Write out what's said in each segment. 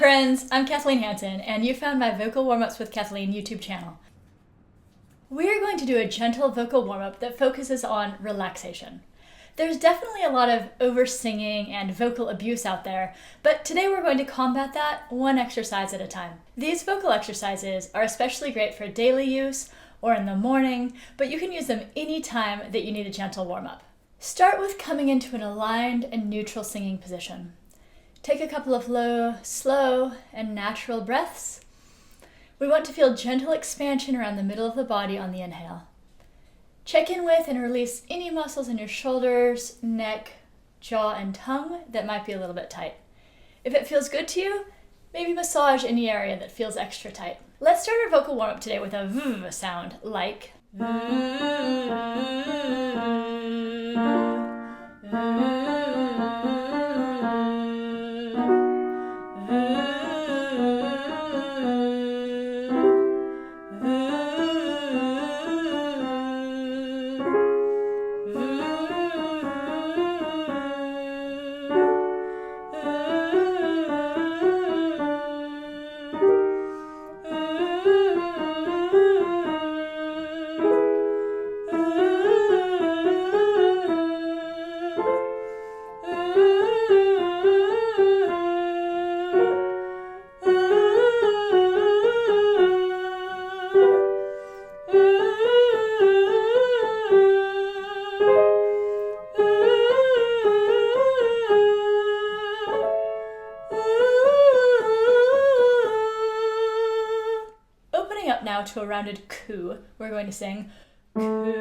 friends, I'm Kathleen Hanson, and you found my Vocal Warmups with Kathleen YouTube channel. We're going to do a gentle vocal warm-up that focuses on relaxation. There's definitely a lot of over-singing and vocal abuse out there, but today we're going to combat that one exercise at a time. These vocal exercises are especially great for daily use or in the morning, but you can use them anytime that you need a gentle warm-up. Start with coming into an aligned and neutral singing position. Take a couple of low, slow, and natural breaths. We want to feel gentle expansion around the middle of the body on the inhale. Check in with and release any muscles in your shoulders, neck, jaw, and tongue that might be a little bit tight. If it feels good to you, maybe massage any area that feels extra tight. Let's start our vocal warm-up today with a v sound, like now to a rounded coo. We're going to sing coo,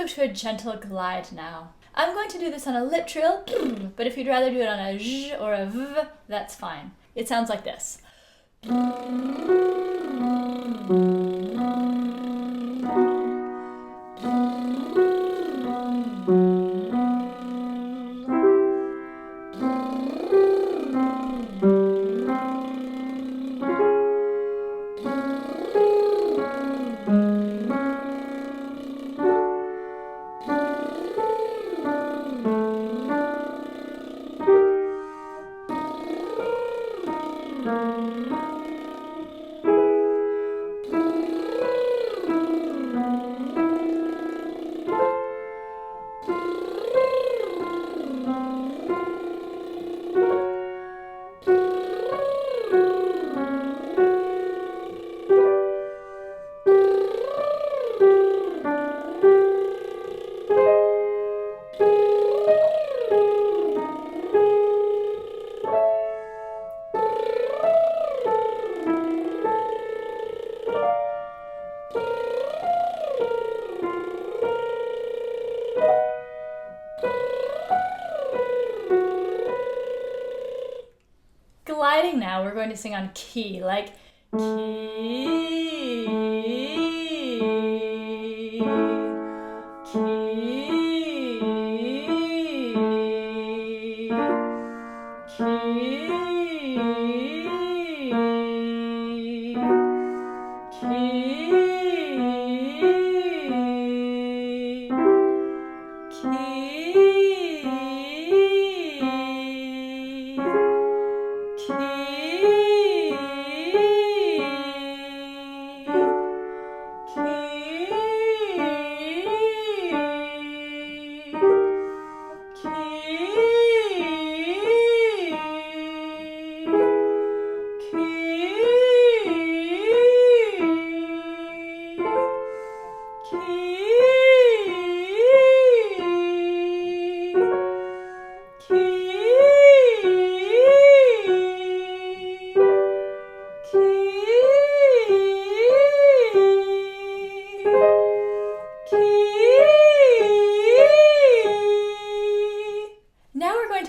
to a gentle glide now. I'm going to do this on a lip trill, but if you'd rather do it on a zh or a v, that's fine. It sounds like this. Gliding now, we're going to sing on key, like key, key, key, key, key.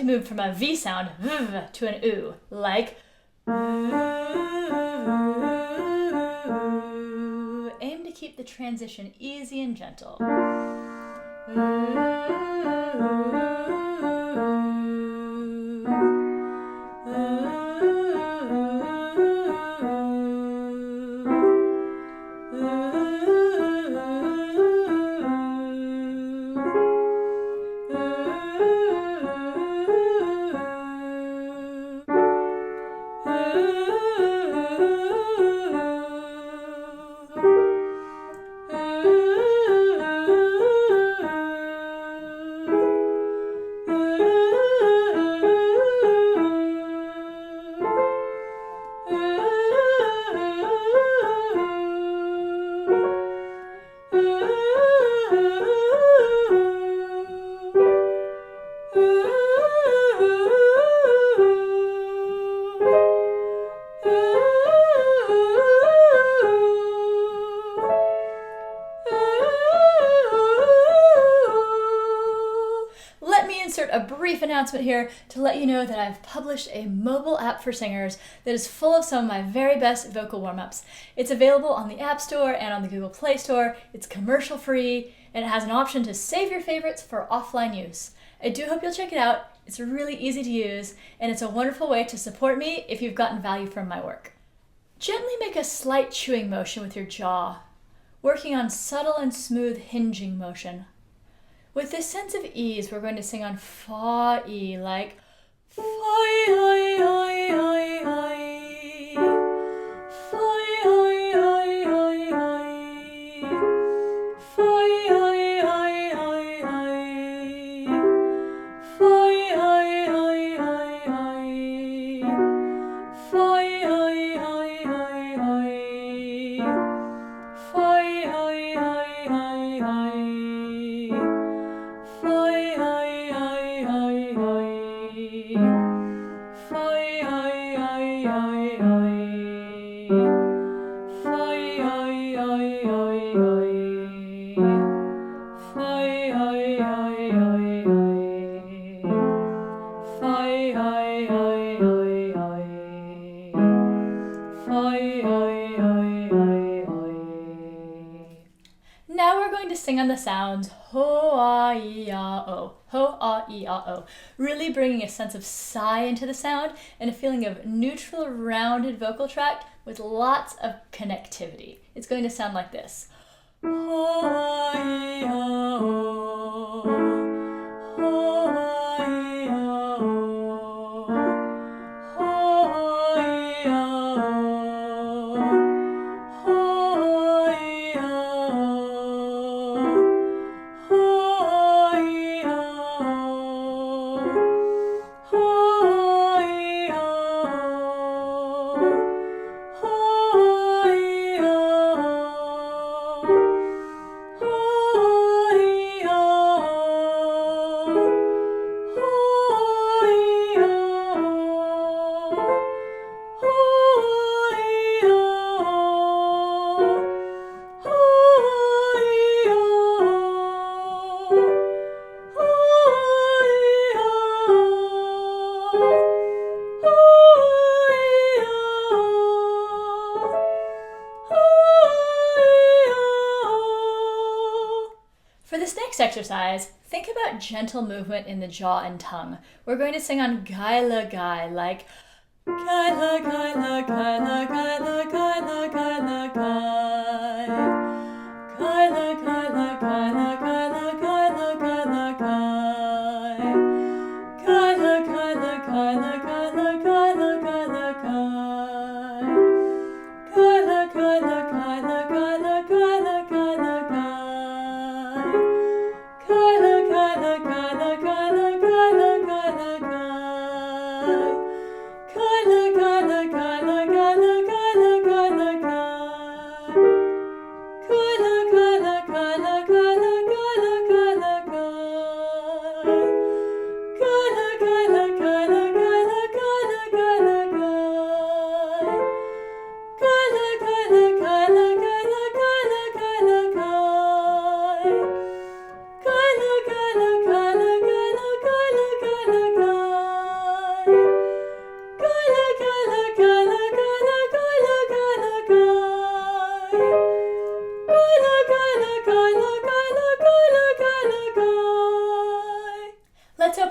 move from a V sound, v, to an oo, like aim to keep the transition easy and gentle. Insert a brief announcement here to let you know that I've published a mobile app for singers that is full of some of my very best vocal warm-ups. It's available on the App Store and on the Google Play Store. It's commercial free and it has an option to save your favorites for offline use. I do hope you'll check it out. It's really easy to use and it's a wonderful way to support me if you've gotten value from my work. Gently make a slight chewing motion with your jaw, working on subtle and smooth hinging motion. With this sense of ease, we're going to sing on Fah-ee, like Fah-ee, Now we're going to sing on the sounds ho-ah-ee-ah-oh, ho-ah-ee-ah-oh, really bringing a sense of sigh into the sound and a feeling of neutral, rounded vocal tract with lots of connectivity. It's going to sound like this. Ho-ah-ee-ah-oh, ho-ah-ee-ah-oh, ho-ah-ee-ah-oh. For this next exercise, think about gentle movement in the jaw and tongue. We're going to sing on Guy-luh, Guy, like Guy-luh, Guy-luh, Guy-luh, Guy-luh, Guy-luh, Guy-luh, Guy. Guy-luh, Guy-luh, Guy-luh, Guy-luh, Guy-luh, Guy-luh, Guy. Guy-luh, Guy-luh, Guy-luh, Guy-luh, Guy-luh, Guy-luh, Guy. Guy-luh, Guy-luh, Guy-luh, Guy-luh, Guy-luh, Guy-luh, Guy. Guy-luh, Guy-luh, Guy-luh, Guy-luh, Guy-luh, Guy-luh, Guy. Guy-luh, Guy-luh, Guy-luh, Guy-luh, Guy-luh, Guy-luh, Guy.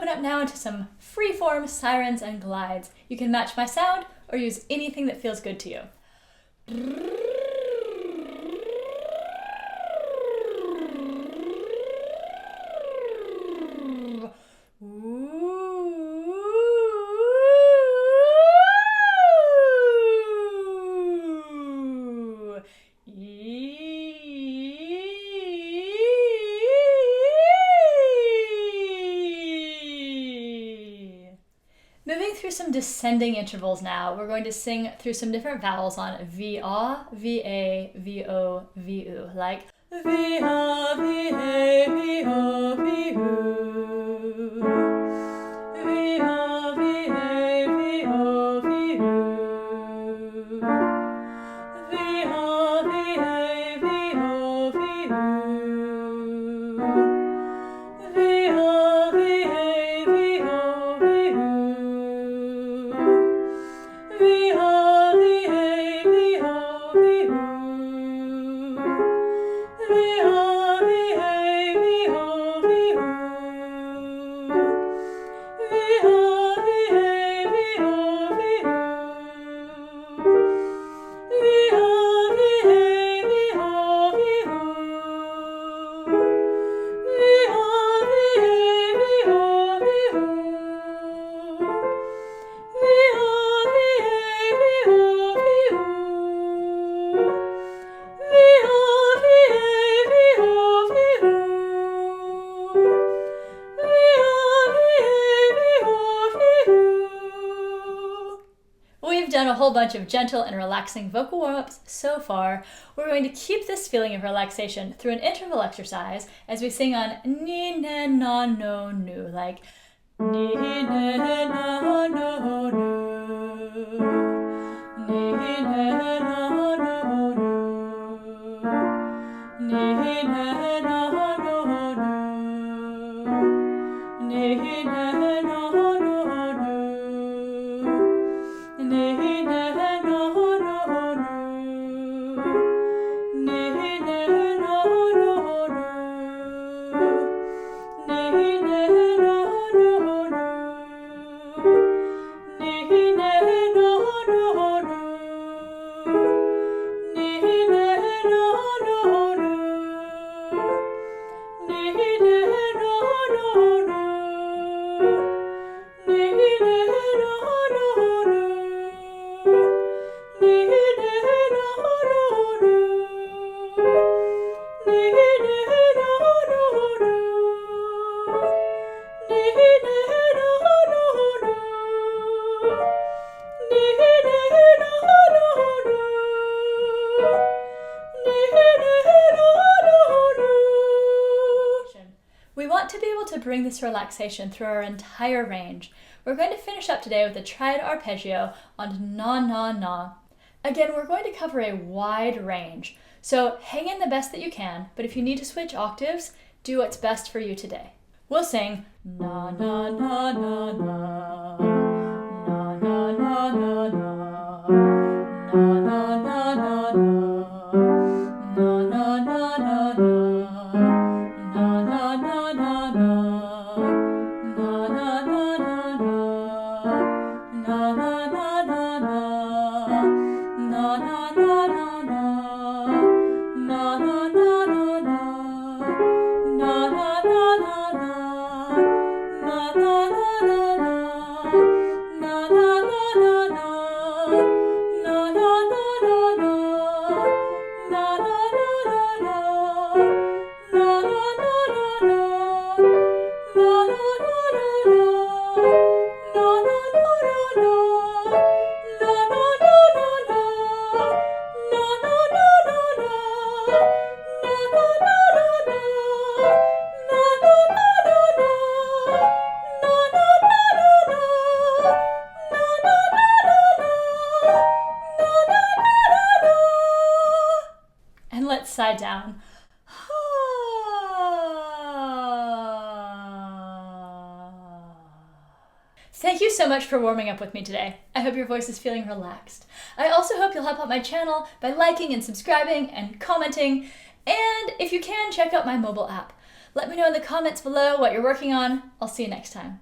open up now into some freeform sirens and glides. You can match my sound or use anything that feels good to you. Moving through some descending intervals now, we're going to sing through some different vowels on V-A, V-A, V-O, V-U, like V-A, V-A, V-O, V-U, V-A, V-A, V-O, V-U, V-A, V-A, V-O, V-U, V-A, V-A, V-O, V-U. We've done a whole bunch of gentle and relaxing vocal warm-ups so far. We're going to keep this feeling of relaxation through an interval exercise as we sing on ni, na, na, no, nu, like ni, na, na, no, nu, ni, na, na, no, nu, ni, na, na, no, nu, ni, na, na, no, nu. We want to be able to bring this relaxation through our entire range. We're going to finish up today with a triad arpeggio on na, na, na. Again, we're going to cover a wide range, so hang in the best that you can, but if you need to switch octaves, do what's best for you today. We'll sing na, na, na, na, na, na, na, na, na, na, na, na, na, na, na, na, na, na, na. Let's side down. Thank you so much for warming up with me today. I hope your voice is feeling relaxed. I also hope you'll help out my channel by liking and subscribing and commenting. And if you can, check out my mobile app. Let me know in the comments below what you're working on. I'll see you next time.